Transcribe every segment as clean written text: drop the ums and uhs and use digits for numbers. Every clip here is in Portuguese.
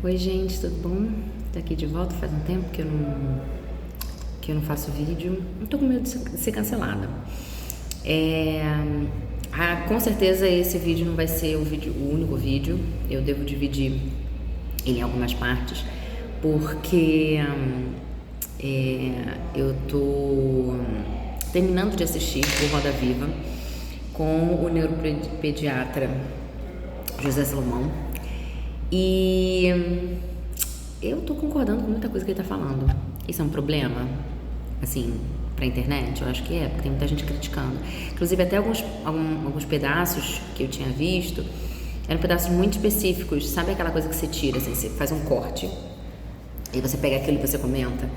Oi gente, tudo bom? Tô aqui de volta, faz um tempo que eu não faço vídeo. Não tô com medo de ser cancelada. Com certeza esse vídeo não vai ser o único vídeo. Eu devo dividir ele em algumas partes, porque eu tô terminando de assistir o Roda Viva com o neuropediatra José Salomão. E eu tô concordando com muita coisa que ele tá falando. Isso é um problema? Assim, pra internet? Eu acho que é, porque tem muita gente criticando. Inclusive, até alguns pedaços que eu tinha visto eram pedaços muito específicos. Sabe aquela coisa que você tira, assim, você faz um corte, e você pega aquilo que você comenta.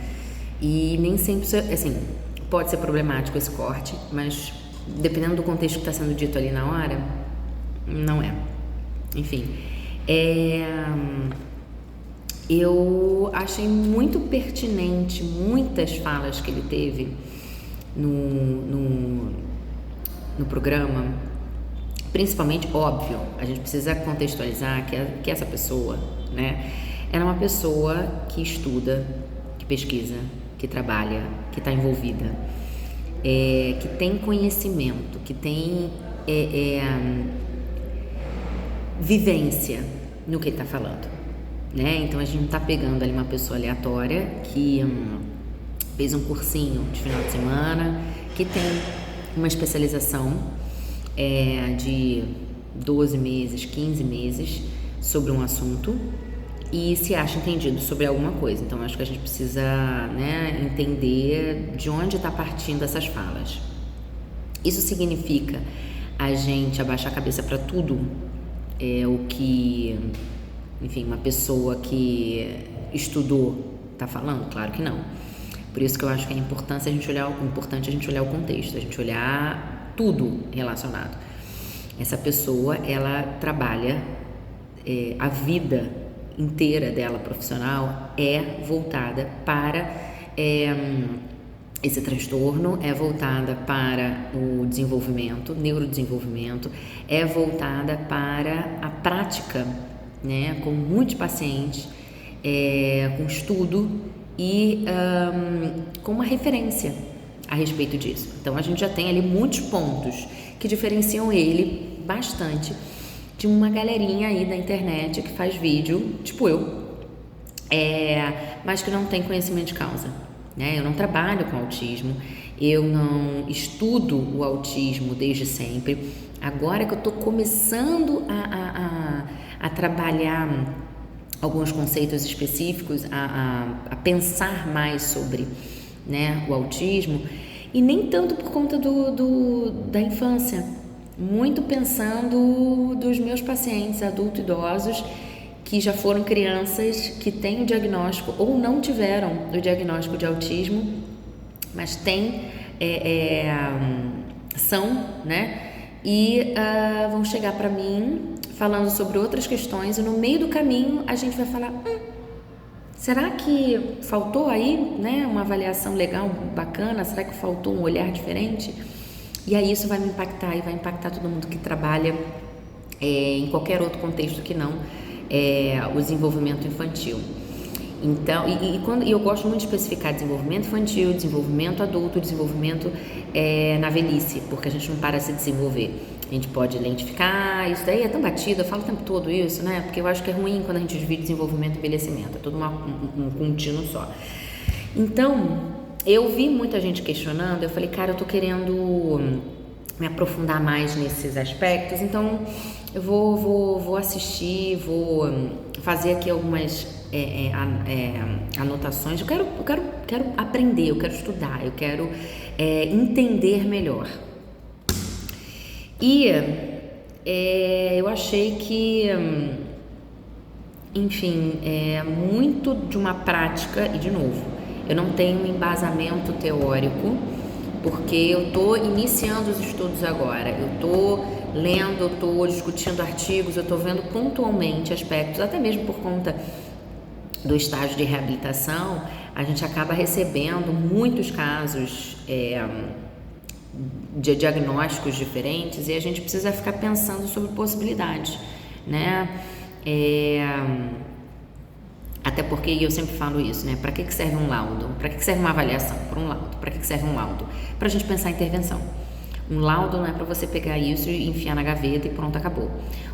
E nem sempre, assim, pode ser problemático esse corte, mas dependendo do contexto que está sendo dito ali na hora, não é. Enfim, eu achei muito pertinente muitas falas que ele teve no programa, principalmente, óbvio, a gente precisa contextualizar que essa pessoa, né, ela é uma pessoa que estuda, que pesquisa, que trabalha, que está envolvida, que tem conhecimento, que tem vivência no que ele está falando, né? Então a gente não está pegando ali uma pessoa aleatória que fez um cursinho de final de semana, que tem uma especialização de 12 meses, 15 meses sobre um assunto e se acha entendido sobre alguma coisa. Então acho que a gente precisa, né, entender de onde está partindo essas falas. Isso significa a gente abaixar a cabeça para tudo o que, enfim, uma pessoa que estudou está falando? Claro que não. Por isso que eu acho que é importante a gente olhar o contexto, a gente olhar tudo relacionado. Essa pessoa, ela trabalha, a vida inteira dela profissional é voltada para esse transtorno, é voltada para o desenvolvimento, neurodesenvolvimento, é voltada para a prática, né, com muitos pacientes, com estudo e com uma referência a respeito disso. Então a gente já tem ali muitos pontos que diferenciam ele bastante de uma galerinha aí da internet que faz vídeo, tipo eu, mas que não tem conhecimento de causa, né? Eu não trabalho com autismo, eu não estudo o autismo desde sempre. Agora que eu tô começando a trabalhar alguns conceitos específicos, a pensar mais sobre, né, o autismo, e nem tanto por conta da infância, muito pensando dos meus pacientes adultos e idosos que já foram crianças que têm o diagnóstico ou não tiveram o diagnóstico de autismo, mas são, né, e vão chegar para mim falando sobre outras questões, e no meio do caminho a gente vai falar, será que faltou aí, né, uma avaliação legal, bacana? Será que faltou um olhar diferente? E aí isso vai me impactar e vai impactar todo mundo que trabalha em qualquer outro contexto que não o desenvolvimento infantil. Então, e eu gosto muito de especificar desenvolvimento infantil, desenvolvimento adulto, desenvolvimento na velhice, porque a gente não para de se desenvolver. A gente pode identificar, isso daí é tão batido, eu falo o tempo todo isso, né? Porque eu acho que é ruim quando a gente divide desenvolvimento e envelhecimento, é tudo um contínuo só. Então, eu vi muita gente questionando, eu falei, cara, eu tô querendo me aprofundar mais nesses aspectos, então eu vou assistir, vou fazer aqui algumas anotações. Eu quero aprender, eu quero estudar, eu quero entender melhor. E eu achei que, enfim, muito de uma prática, e de novo, eu não tenho um embasamento teórico, porque eu estou iniciando os estudos agora, eu estou lendo, eu estou discutindo artigos, eu estou vendo pontualmente aspectos, até mesmo por conta do estágio de reabilitação, a gente acaba recebendo muitos casos de diagnósticos diferentes e a gente precisa ficar pensando sobre possibilidades, né? Até porque eu sempre falo isso, né? Para que serve um laudo? Para que serve uma avaliação por um laudo? Para que serve um laudo? Para a gente pensar em intervenção. Um laudo não é para você pegar isso e enfiar na gaveta e pronto, acabou.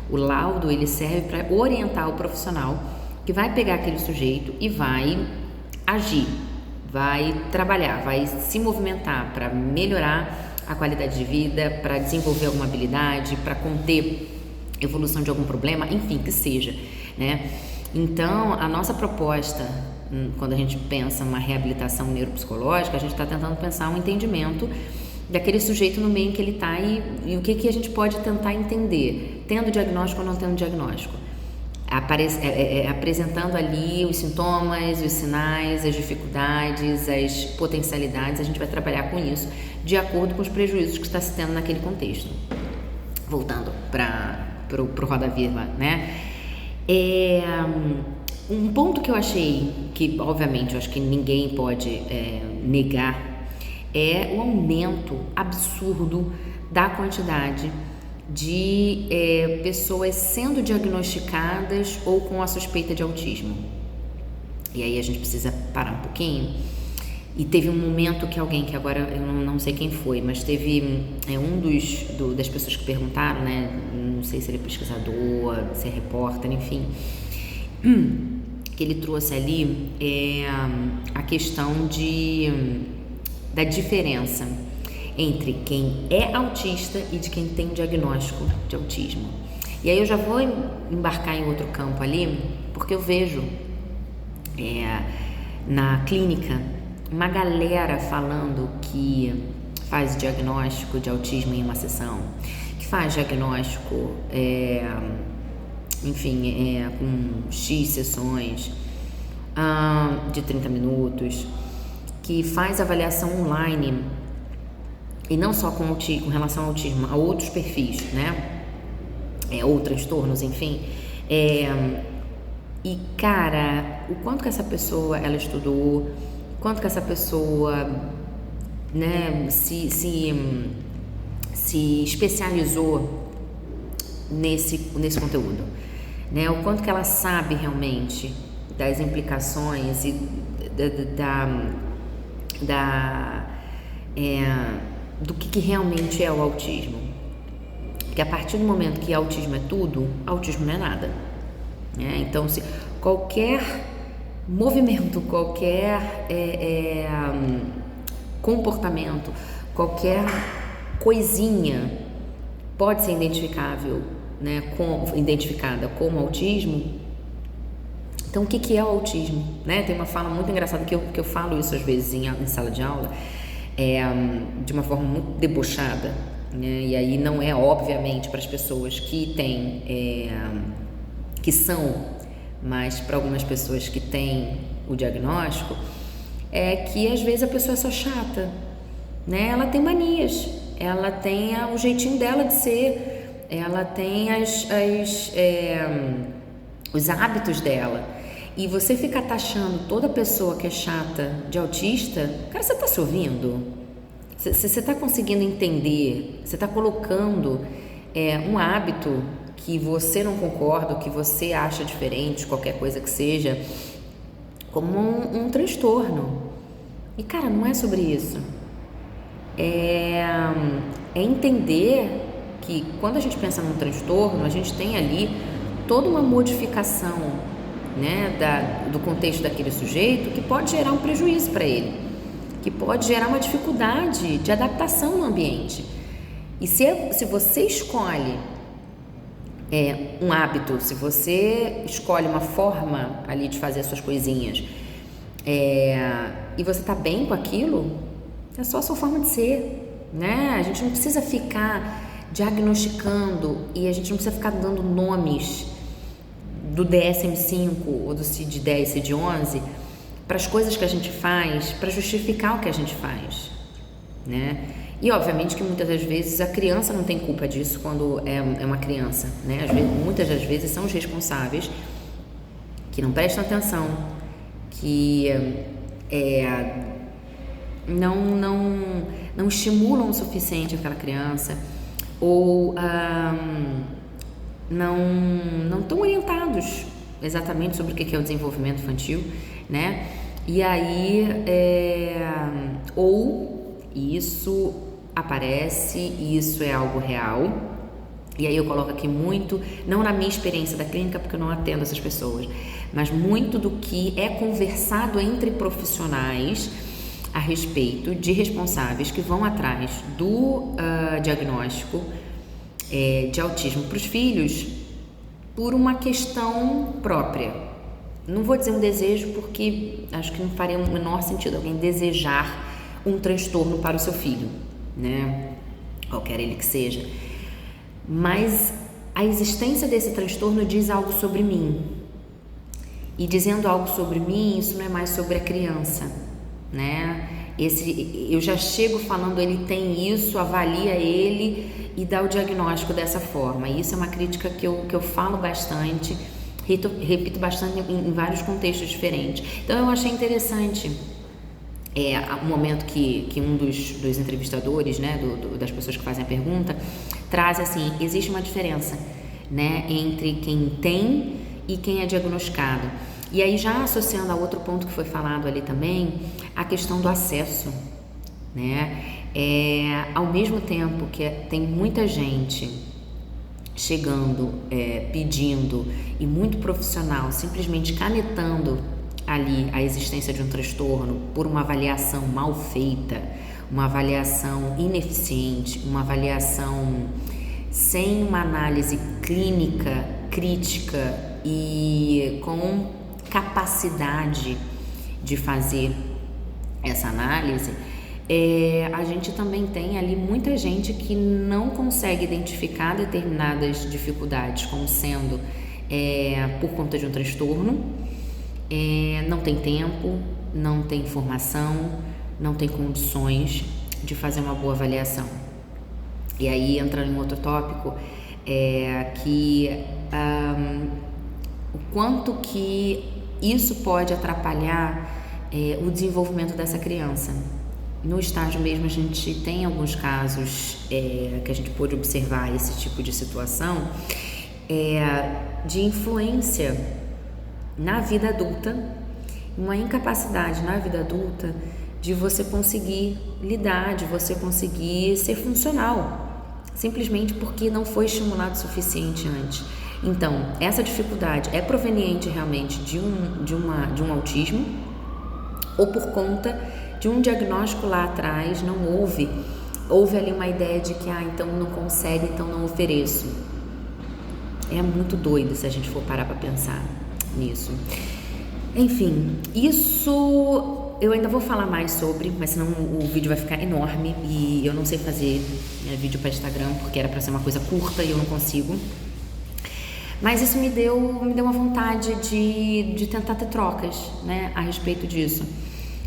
O laudo, ele serve para orientar o profissional que vai pegar aquele sujeito e vai agir, vai trabalhar, vai se movimentar para melhorar a qualidade de vida, para desenvolver alguma habilidade, para conter evolução de algum problema, enfim, que seja, né? Então, a nossa proposta, quando a gente pensa uma reabilitação neuropsicológica, a gente está tentando pensar um entendimento daquele sujeito no meio em que ele está e o que a gente pode tentar entender, tendo diagnóstico ou não tendo diagnóstico. Apresentando ali os sintomas, os sinais, as dificuldades, as potencialidades, a gente vai trabalhar com isso de acordo com os prejuízos que está se tendo naquele contexto. Voltando para o Roda Viva, né? Um ponto que eu achei, que obviamente eu acho que ninguém pode negar, é o aumento absurdo da quantidade de pessoas sendo diagnosticadas ou com a suspeita de autismo. E aí a gente precisa parar um pouquinho. E teve um momento que alguém, que agora eu não sei quem foi, mas teve das pessoas que perguntaram, né? Não sei se ele é pesquisador, se é repórter, enfim, que ele trouxe ali a questão da diferença entre quem é autista e de quem tem diagnóstico de autismo. E aí eu já vou embarcar em outro campo ali, porque eu vejo na clínica uma galera falando que faz diagnóstico de autismo em uma sessão, que faz diagnóstico, com X sessões de 30 minutos, que faz avaliação online, e não só com relação ao autismo, a outros perfis, né? Ou transtornos, enfim. E, cara, o quanto que essa pessoa, ela estudou, quanto que essa pessoa, né, se especializou nesse conteúdo, né? O quanto que ela sabe realmente das implicações e do que realmente é o autismo. Porque a partir do momento que autismo é tudo, autismo não é nada, né? Então, se qualquer movimento, qualquer comportamento, qualquer coisinha pode ser identificável, né, identificada como autismo. Então, o que é o autismo? Né? Tem uma fala muito engraçada que eu falo isso às vezes em sala de aula, de uma forma muito debochada, né? E aí não é, obviamente, para as pessoas que têm, que são, mas para algumas pessoas que têm o diagnóstico, é que às vezes a pessoa é só chata, né? Ela tem manias, ela tem o jeitinho dela de ser, ela tem os hábitos dela. E você ficar taxando toda pessoa que é chata de autista, cara, você está se ouvindo? Você está conseguindo entender? Você está colocando um hábito que você não concorda, que você acha diferente, qualquer coisa que seja, como um transtorno. E, cara, não é sobre isso. É entender que quando a gente pensa num transtorno, a gente tem ali toda uma modificação, né, do contexto daquele sujeito, que pode gerar um prejuízo para ele, que pode gerar uma dificuldade de adaptação no ambiente. E se você escolhe um hábito, se você escolhe uma forma ali de fazer as suas coisinhas, e você está bem com aquilo, é só a sua forma de ser, né? A gente não precisa ficar diagnosticando e a gente não precisa ficar dando nomes do DSM-5 ou do CID-10, CID-11 para as coisas que a gente faz, para justificar o que a gente faz, né? E obviamente que muitas das vezes a criança não tem culpa disso quando é uma criança, né? Muitas das vezes são os responsáveis que não prestam atenção, que não estimulam o suficiente aquela criança, ou não estão orientados, exatamente sobre o que é o desenvolvimento infantil, né? E aí, ou isso aparece, e isso é algo real, e aí eu coloco aqui muito, não na minha experiência da clínica, porque eu não atendo essas pessoas, mas muito do que é conversado entre profissionais a respeito de responsáveis que vão atrás do diagnóstico de autismo para os filhos por uma questão própria. Não vou dizer um desejo, porque acho que não faria o menor sentido alguém desejar um transtorno para o seu filho, né? Qualquer ele que seja. Mas a existência desse transtorno diz algo sobre mim. E dizendo algo sobre mim, isso não é mais sobre a criança, né? Eu já chego falando, ele tem isso, avalia ele e dá o diagnóstico dessa forma. E isso é uma crítica que eu falo bastante, repito bastante em vários contextos diferentes. Então eu achei interessante o momento que um dos entrevistadores, né, das pessoas que fazem a pergunta, traz assim, existe uma diferença, né, entre quem tem e quem é diagnosticado. E aí, já associando a outro ponto que foi falado ali também, a questão do acesso, né? Ao mesmo tempo que tem muita gente chegando, pedindo, e muito profissional simplesmente canetando ali a existência de um transtorno por uma avaliação mal feita, uma avaliação ineficiente, uma avaliação sem uma análise clínica, crítica e com capacidade de fazer essa análise, a gente também tem ali muita gente que não consegue identificar determinadas dificuldades como sendo por conta de um transtorno, não tem tempo, não tem formação, não tem condições de fazer uma boa avaliação. E aí entra em outro tópico, o quanto que isso pode atrapalhar o desenvolvimento dessa criança. No estágio mesmo, a gente tem alguns casos que a gente pôde observar esse tipo de situação de influência na vida adulta, uma incapacidade na vida adulta de você conseguir lidar, de você conseguir ser funcional, simplesmente porque não foi estimulado o suficiente antes. Então, essa dificuldade é proveniente realmente de um autismo, ou por conta de um diagnóstico lá atrás, não houve ali uma ideia de que, então não consegue, então não ofereço. É muito doido se a gente for parar para pensar nisso. Enfim, isso eu ainda vou falar mais sobre, mas senão o vídeo vai ficar enorme e eu não sei fazer vídeo para Instagram, porque era para ser uma coisa curta e eu não consigo. Mas isso me deu uma vontade de tentar ter trocas, né, a respeito disso.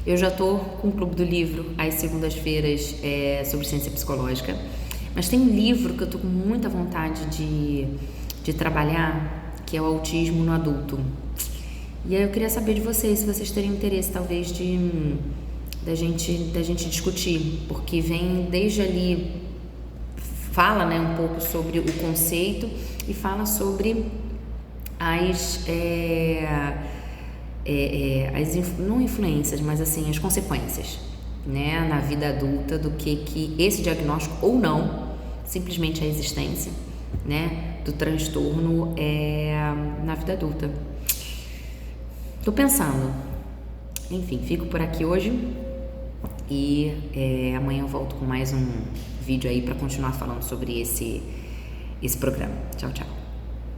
Eu já estou com o Clube do Livro às segundas-feiras sobre ciência psicológica, mas tem um livro que eu estou com muita vontade de trabalhar, que é o autismo no adulto. E aí eu queria saber de vocês, se vocês teriam interesse talvez da gente discutir, porque vem desde ali, fala, né, um pouco sobre o conceito e fala sobre não influências, mas assim, as consequências, né, na vida adulta do que esse diagnóstico ou não, simplesmente a existência, né, do transtorno na vida adulta. Tô pensando. Enfim, fico por aqui hoje e amanhã eu volto com mais um vídeo aí para continuar falando sobre esse programa. Tchau, tchau.